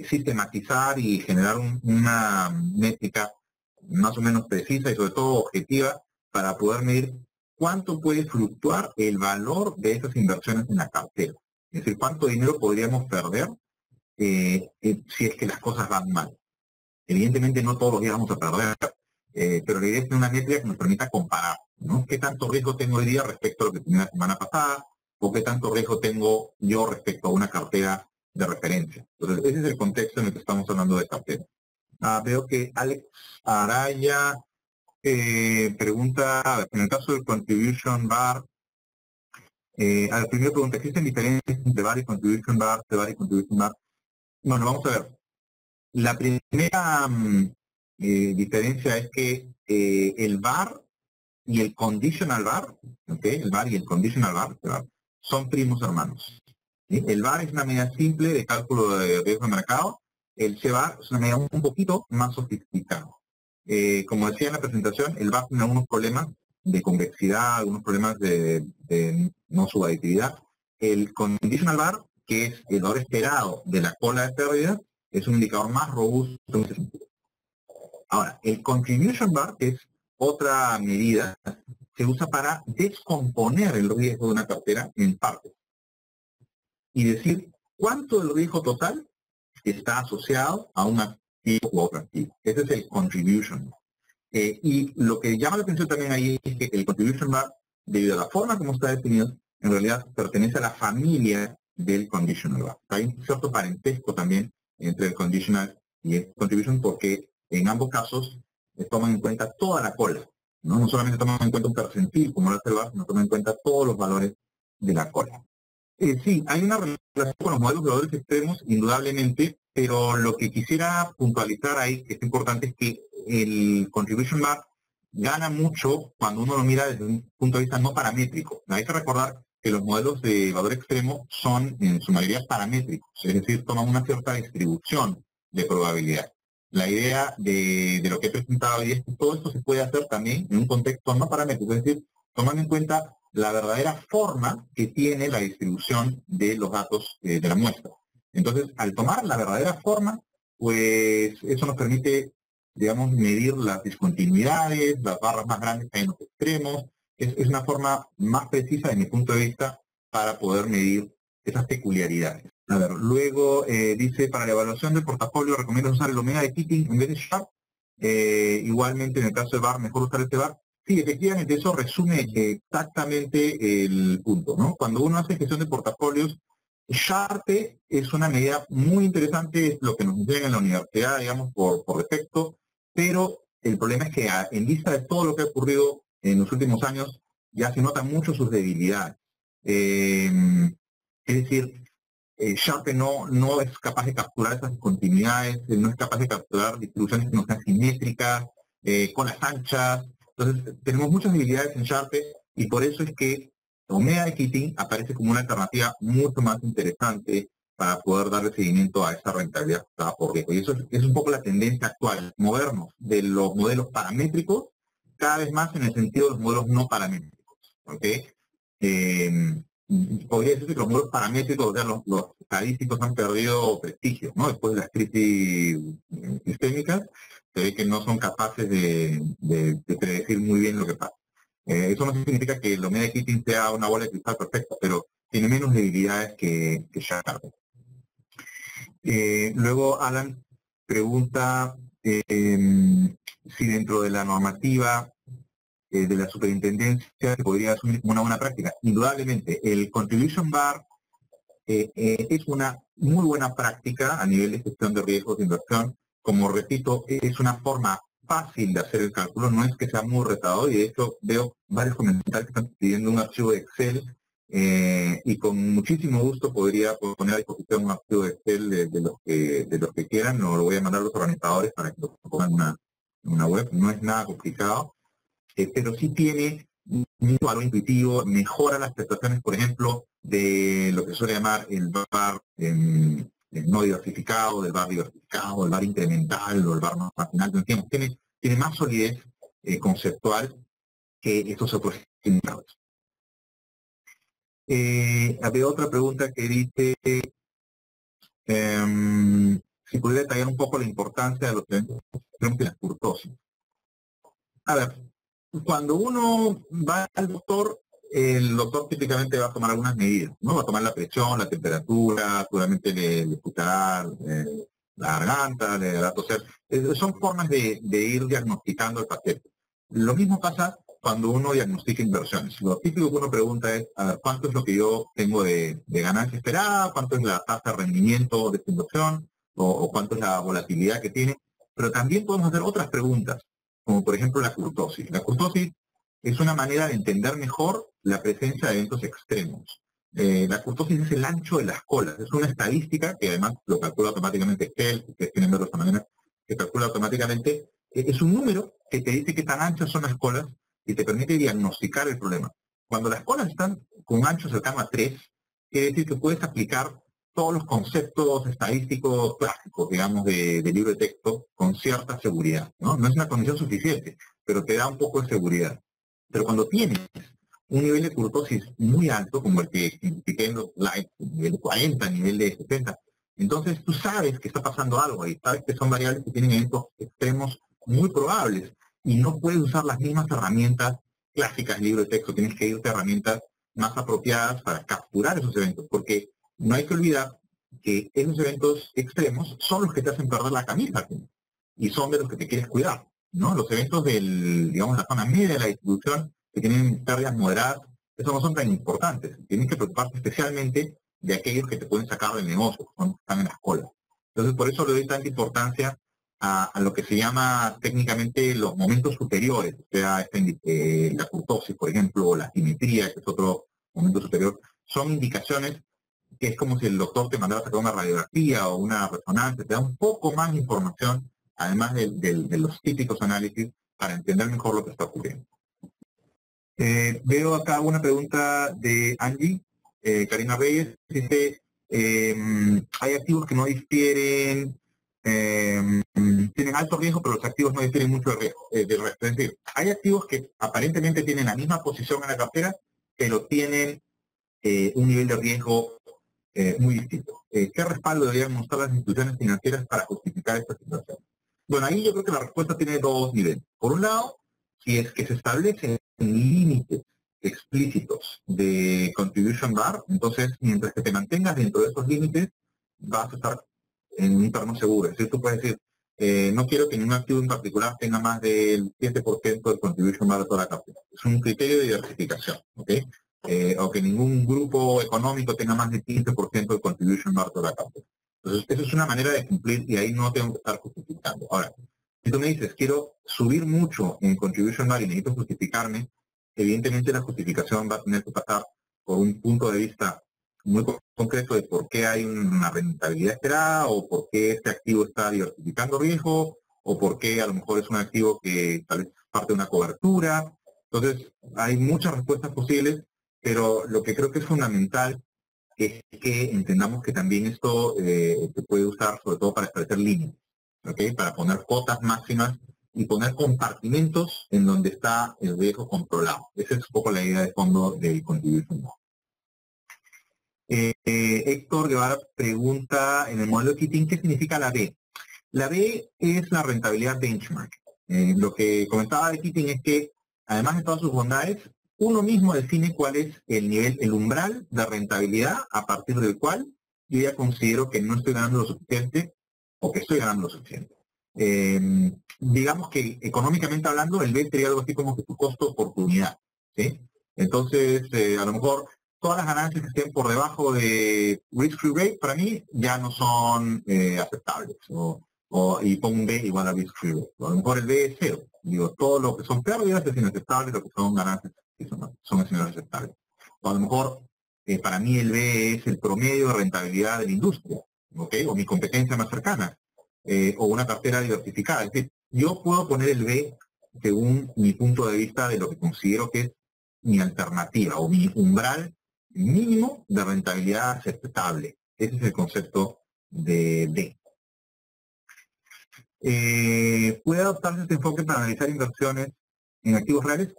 sistematizar y generar una métrica más o menos precisa y sobre todo objetiva para poder medir cuánto puede fluctuar el valor de esas inversiones en la cartera. Es decir, cuánto dinero podríamos perder si es que las cosas van mal. Evidentemente no todos los días vamos a perder, pero la idea es tener una métrica que nos permita comparar, ¿no? ¿Qué tanto riesgo tengo hoy día respecto a lo que tenía la semana pasada? ¿O qué tanto riesgo tengo yo respecto a una cartera de referencia? Entonces, ese es el contexto en el que estamos hablando de cartera. Veo que Alex Araya pregunta, en el caso del contribution bar, a la primera pregunta, ¿existen diferencias entre VaR y contribution bar, de VaR y contribution bar? Bueno, vamos a ver. La primera diferencia es que el VaR y el conditional VaR, ¿okay? El VaR y el conditional VaR son primos hermanos. ¿Sí? El VaR es una medida simple de cálculo de riesgo de mercado. El CVaR es una medida un poquito más sofisticada. Como decía en la presentación, el VaR tiene algunos problemas de convexidad, algunos problemas de no subaditividad. El conditional VaR, que es el valor esperado de la cola de pérdida, es un indicador más robusto en ese sentido. Ahora, el contribution bar, que es otra medida, se usa para descomponer el riesgo de una cartera en partes y decir cuánto del riesgo total está asociado a un activo u otro activo. Ese es el contribution. Y lo que llama la atención también ahí es que el contribution bar, debido a la forma como está definido, en realidad pertenece a la familia del conditional bar. Hay un cierto parentesco también entre el conditional y el contribution porque en ambos casos toman en cuenta toda la cola, ¿no? No solamente toman en cuenta un percentil como lo hace el VaR, sino toman en cuenta todos los valores de la cola. Sí, hay una relación con los modelos de valores extremos, indudablemente, pero lo que quisiera puntualizar ahí, que es importante, es que el contribution bar gana mucho cuando uno lo mira desde un punto de vista no paramétrico. Hay que recordar que los modelos de valor extremo son en su mayoría paramétricos, es decir, toman una cierta distribución de probabilidad. La idea de lo que he presentado hoy es que todo esto se puede hacer también en un contexto no paramétrico, es decir, tomando en cuenta la verdadera forma que tiene la distribución de los datos de la muestra. Entonces, al tomar la verdadera forma, pues eso nos permite, digamos, medir las discontinuidades, las barras más grandes que hay en los extremos. Es una forma más precisa, de mi punto de vista, para poder medir esas peculiaridades. A ver, luego dice, para la evaluación del portafolio recomiendo usar el Omega de Keating en vez de Sharp. Igualmente, en el caso de VAR, mejor usar este VAR. Sí, efectivamente, eso resume exactamente el punto, ¿no? Cuando uno hace gestión de portafolios, Sharp es una medida muy interesante, es lo que nos enseñan en la universidad, digamos, por defecto, pero el problema es que en vista de todo lo que ha ocurrido en los últimos años, ya se notan mucho sus debilidades. Es decir, Sharp no es capaz de capturar esas continuidades, no es capaz de capturar distribuciones que no sean simétricas, con las anchas. Entonces, tenemos muchas debilidades en Sharp y por eso es que Omega de Keating aparece como una alternativa mucho más interesante para poder darle seguimiento a esa rentabilidad por riesgo. Y eso es un poco la tendencia actual, movernos de los modelos paramétricos cada vez más en el sentido de los modelos no paramétricos. ¿Okay? Podría decirse que los modelos paramétricos, o sea, los estadísticos han perdido prestigio, ¿no? Después de las crisis sistémicas, se ve que no son capaces de predecir muy bien lo que pasa. Eso no significa que el Omega de Keating sea una bola de cristal perfecta, pero tiene menos debilidades que Sharp. Luego Alan pregunta si dentro de la normativa de la superintendencia se podría asumir como una buena práctica. Indudablemente, el Contribution Bar es una muy buena práctica a nivel de gestión de riesgos de inversión. Como repito, es una forma fácil de hacer el cálculo, no es que sea muy retador, y de hecho veo varios comentarios que están pidiendo un archivo de Excel, y con muchísimo gusto podría poner a disposición un archivo de Excel de los que quieran, o lo voy a mandar a los organizadores para que lo pongan en una web, no es nada complicado. Pero sí tiene un valor intuitivo, mejora las prestaciones, por ejemplo, de lo que suele llamar el VAR no diversificado, del VAR diversificado, el VAR incremental o el VAR no marginal. Tiene más solidez conceptual que estos otros indicadores. Había otra pregunta que dice si pudiera detallar un poco la importancia de los eventos de la curtosis. A ver, cuando uno va al doctor, el doctor típicamente va a tomar algunas medidas, ¿no? Va a tomar la presión, la temperatura, seguramente le escuchará la garganta, le hará toser. Son formas de ir diagnosticando al paciente. Lo mismo pasa cuando uno diagnostica inversiones. Lo típico que uno pregunta es, a ver, ¿cuánto es lo que yo tengo de ganancia esperada? ¿Cuánto es la tasa de rendimiento de esta inversión? ¿O cuánto es la volatilidad que tiene? Pero también podemos hacer otras preguntas, como por ejemplo la curtosis. La curtosis es una manera de entender mejor la presencia de eventos extremos. La curtosis es el ancho de las colas, es una estadística que además lo calcula automáticamente Excel, ustedes tienen verlo de esta manera, que calcula automáticamente, es un número que te dice qué tan anchas son las colas y te permite diagnosticar el problema. Cuando las colas están con un ancho cercano a 3, quiere decir que puedes aplicar todos los conceptos estadísticos clásicos, digamos, de libro de texto con cierta seguridad, ¿no? No es una condición suficiente, pero te da un poco de seguridad. Pero cuando tienes un nivel de curtosis muy alto, como el que indiqué en los slides, nivel de 40, nivel de 70, entonces tú sabes que está pasando algo ahí, sabes que son variables que tienen eventos extremos muy probables y no puedes usar las mismas herramientas clásicas, libro de texto, tienes que irte a herramientas más apropiadas para capturar esos eventos, porque no hay que olvidar que esos eventos extremos son los que te hacen perder la camisa y son de los que te quieres cuidar, ¿no? Los eventos digamos, la zona media de la distribución que tienen pérdidas moderadas, esos no son tan importantes. Tienes que preocuparte especialmente de aquellos que te pueden sacar del negocio, que están en las colas. Entonces, por eso le doy tanta importancia a lo que se llama técnicamente los momentos superiores, o sea, la curtosis, por ejemplo, o la simetría, que es otro momento superior, son indicaciones que es como si el doctor te mandara a sacar una radiografía o una resonancia, te da un poco más de información, además de los típicos análisis, para entender mejor lo que está ocurriendo. Veo acá una pregunta de Angie, Karina Reyes, dice, hay activos que no difieren tienen alto riesgo, pero los activos no tienen mucho riesgo del resto. Es decir, hay activos que aparentemente tienen la misma posición en la cartera, pero tienen un nivel de riesgo muy distinto. ¿Qué respaldo deberían mostrar las instituciones financieras para justificar esta situación? Bueno, ahí yo creo que la respuesta tiene dos niveles. Por un lado, si es que se establecen límites explícitos de contribution bar, entonces mientras que te mantengas dentro de esos límites, vas a estar en un entorno seguro. Es decir, tú puedes decir, no quiero que ningún activo en particular tenga más del 7% del contribution bar de toda la cartera. Es un criterio de diversificación, ¿ok? O que ningún grupo económico tenga más del 15% del contribution bar de toda la cartera. Entonces, eso es una manera de cumplir y ahí no tengo que estar justificando. Ahora, si tú me dices, quiero subir mucho en contribution bar y necesito justificarme, evidentemente la justificación va a tener que pasar por un punto de vista muy concreto de por qué hay una rentabilidad esperada o por qué este activo está diversificando riesgo o por qué a lo mejor es un activo que tal vez parte de una cobertura. Entonces, hay muchas respuestas posibles, pero lo que creo que es fundamental es que entendamos que también esto se puede usar sobre todo para establecer límites, ¿ok? Para poner cotas máximas y poner compartimentos en donde está el riesgo controlado. Esa es un poco la idea de fondo del contribution bond. Héctor Guevara pregunta en el modelo de Keating, ¿qué significa la B? La B es la rentabilidad benchmark. Lo que comentaba de Keating es que, además de todas sus bondades, uno mismo define cuál es el nivel, el umbral de rentabilidad a partir del cual yo ya considero que no estoy ganando lo suficiente o que estoy ganando lo suficiente. Digamos que económicamente hablando, el B sería algo así como que tu costo oportunidad, ¿sí? Entonces, a lo mejor todas las ganancias que estén por debajo de risk-free rate para mí ya no son aceptables. Y pongo un B igual a risk-free rate. A lo mejor el B es cero. Digo, todo lo que son pérdidas es inaceptable, lo que son ganancias son inaceptables. O a lo mejor para mí el B es el promedio de rentabilidad de la industria, ¿ok? O mi competencia más cercana, o una cartera diversificada. Es decir, yo puedo poner el B según mi punto de vista de lo que considero que es mi alternativa o mi umbral mínimo de rentabilidad aceptable. Ese es el concepto de B. ¿Puede adoptarse este enfoque para analizar inversiones en activos reales?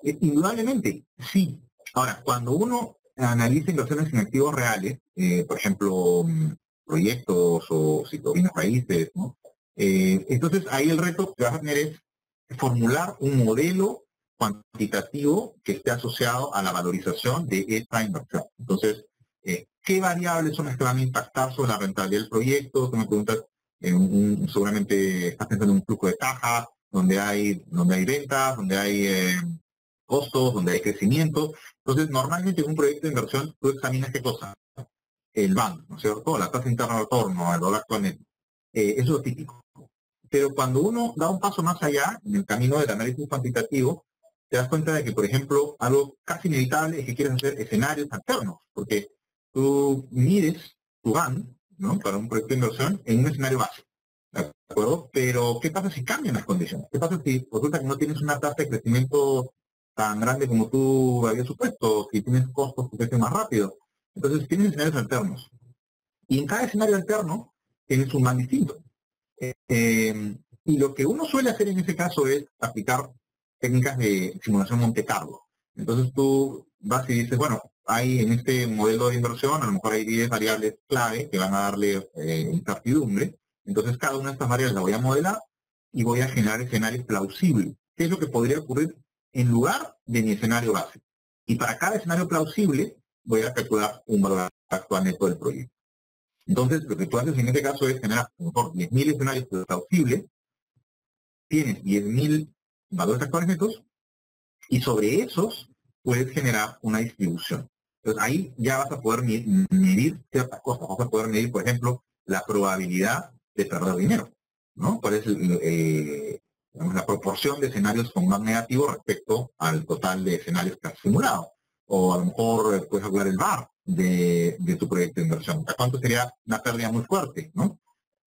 Indudablemente, sí. Ahora, cuando uno analiza inversiones en activos reales, por ejemplo, proyectos o bienes raíces, ¿no? Entonces ahí el reto que vas a tener es formular un modelo cuantitativo que esté asociado a la valorización de esta inversión. Entonces, ¿qué variables son las que van a impactar sobre la rentabilidad del proyecto? Tú me preguntas, seguramente estás pensando en un flujo de caja, donde hay ventas, donde hay costos, donde hay crecimiento. Entonces, normalmente en un proyecto de inversión, tú examinas qué cosa. El BAN, ¿no es cierto? La tasa interna de retorno, el dólar con eso es lo típico. Pero cuando uno da un paso más allá, en el camino del análisis cuantitativo, te das cuenta de que, por ejemplo, algo casi inevitable es que quieres hacer escenarios alternos, porque tú mides tu BAN, ¿no? Para un proyecto de inversión en un escenario base, ¿de acuerdo? Pero, ¿qué pasa si cambian las condiciones? ¿Qué pasa si resulta que no tienes una tasa de crecimiento tan grande como tú habías supuesto, si tienes costos que crecen más rápido? Entonces, tienes escenarios alternos. Y en cada escenario alterno tienes un BAN distinto. Y lo que uno suele hacer en ese caso es aplicar técnicas de simulación Monte Carlo. Entonces tú vas y dices, bueno, hay en este modelo de inversión, a lo mejor hay 10 variables clave que van a darle incertidumbre. Entonces cada una de estas variables la voy a modelar y voy a generar escenarios plausibles. ¿Qué es lo que podría ocurrir en lugar de mi escenario base? Y para cada escenario plausible voy a calcular un valor actual neto del proyecto. Entonces, lo que tú haces en este caso es generar, a lo mejor, 10.000 escenarios plausibles, tienes 10.000 valores actuales netos, y sobre esos puedes generar una distribución. Entonces, ahí ya vas a poder medir ciertas cosas. Vas a poder medir, por ejemplo, la probabilidad de perder dinero, ¿no? ¿Cuál es la proporción de escenarios con más negativo respecto al total de escenarios que has simulado? O a lo mejor puedes calcular el VAR de tu proyecto de inversión. ¿A cuánto sería una pérdida muy fuerte, no?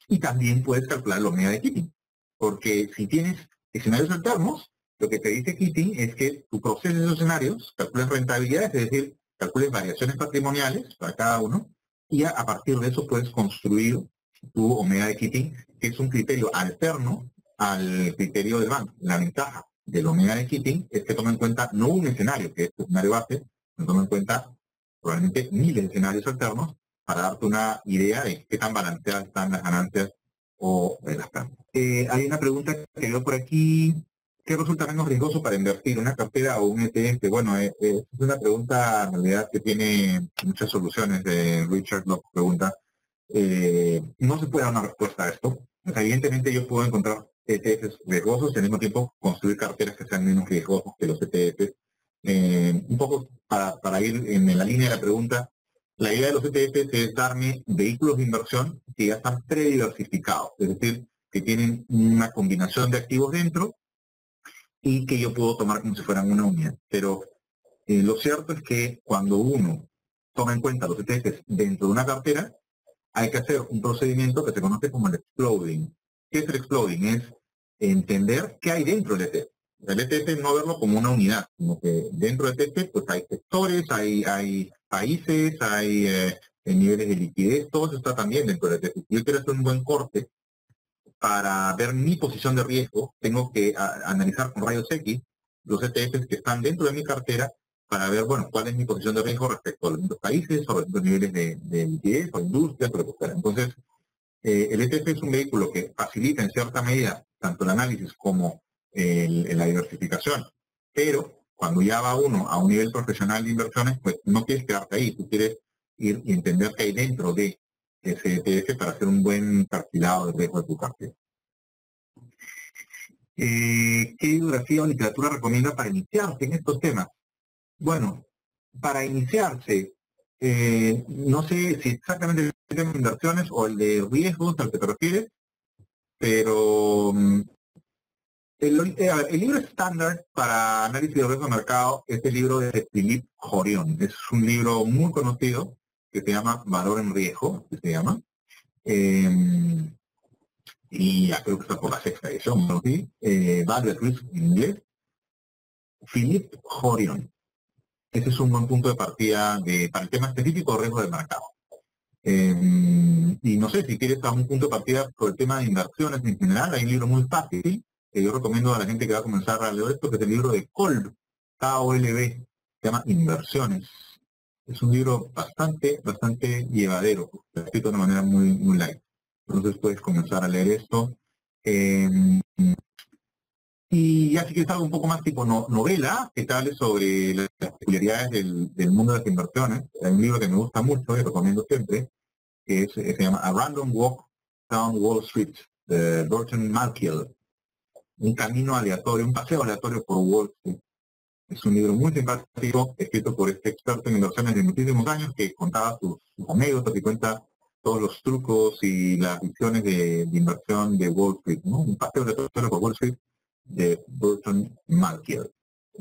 Y también puedes calcular la omega de Keating. Porque si tienes escenarios alternos, lo que te dice Keating es que tu proceso de esos escenarios calcules rentabilidades, es decir, calcules variaciones patrimoniales para cada uno, y a partir de eso puedes construir tu Omega Equity, que es un criterio alterno al criterio del banco. La ventaja del Omega Equity es que toma en cuenta no un escenario, que es tu escenario base, sino toma en cuenta probablemente miles de escenarios alternos para darte una idea de qué tan balanceadas están las ganancias o las pérdidas. Hay una pregunta que veo por aquí. ¿Qué resulta menos riesgoso para invertir, una cartera o un ETF? Bueno, es una pregunta en realidad que tiene muchas soluciones. Richard lo pregunta. No se puede dar una respuesta a esto. O sea, evidentemente yo puedo encontrar ETFs riesgosos y al mismo tiempo construir carteras que sean menos riesgosos que los ETFs. Un poco para ir en la línea de la pregunta, la idea de los ETFs es darme vehículos de inversión que ya están prediversificados, es decir, que tienen una combinación de activos dentro y que yo puedo tomar como si fueran una unidad. Pero lo cierto es que cuando uno toma en cuenta los ETFs dentro de una cartera, hay que hacer un procedimiento que se conoce como el exploding. ¿Qué es el exploding? Es entender qué hay dentro del ETF. El ETF no verlo como una unidad, sino que dentro del ETF pues hay sectores, hay países, hay niveles de liquidez, todo eso está también dentro del ETF. Si yo quiero hacer un buen corte para ver mi posición de riesgo, tengo que analizar con rayos X los ETFs que están dentro de mi cartera para ver, bueno, cuál es mi posición de riesgo respecto a los distintos países, o los niveles de liquidez, o industrias, o lo que fuera. Entonces, el ETF es un vehículo que facilita en cierta medida tanto el análisis como la diversificación, pero cuando ya va uno a un nivel profesional de inversiones, pues no quieres quedarte ahí, tú quieres ir y entender qué hay dentro de ese ETF para hacer un buen perfilado de riesgo de tu cartera. ¿Qué bibliografía o literatura recomienda para iniciarse en estos temas? Bueno, para iniciarse, no sé si exactamente el tema de inversiones o el de riesgos al que te refieres, pero el libro estándar para análisis de riesgo de mercado es el libro de Philippe Jorion. Es un libro muy conocido que se llama Valor en Riesgo, que se llama. Y ya creo que está por la sexta edición, ¿no? ¿Sí? Value at Risk en inglés. Philippe Jorion. Ese es un buen punto de partida para el tema específico de riesgo de mercado. Y no sé, si quieres a un punto de partida por el tema de inversiones en general, hay un libro muy fácil que yo recomiendo a la gente que va a comenzar a leer esto, que es el libro de Kolb, K-O-L-B, se llama Inversiones. Es un libro bastante llevadero, escrito de una manera muy light. Entonces puedes comenzar a leer esto. Y ya si quieres algo un poco más tipo novela, que te hable sobre las peculiaridades del mundo de las inversiones, hay un libro que me gusta mucho y recomiendo siempre, que se llama A Random Walk Down Wall Street, de Burton Malkiel. Un camino aleatorio, un paseo aleatorio por Wall Street. Es un libro muy simpático, escrito por este experto en inversiones de muchísimos años, que contaba sus anécdotas y cuenta todos los trucos y las visiones de inversión de Wall Street, ¿no? Un paseo aleatorio por Wall Street de Burton Malkiel.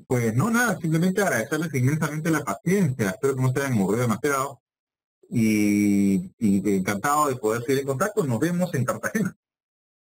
Pues no, nada, simplemente agradecerles inmensamente la paciencia. Espero que no se hayan aburrido demasiado. Y encantado de poder seguir en contacto. Nos vemos en Cartagena.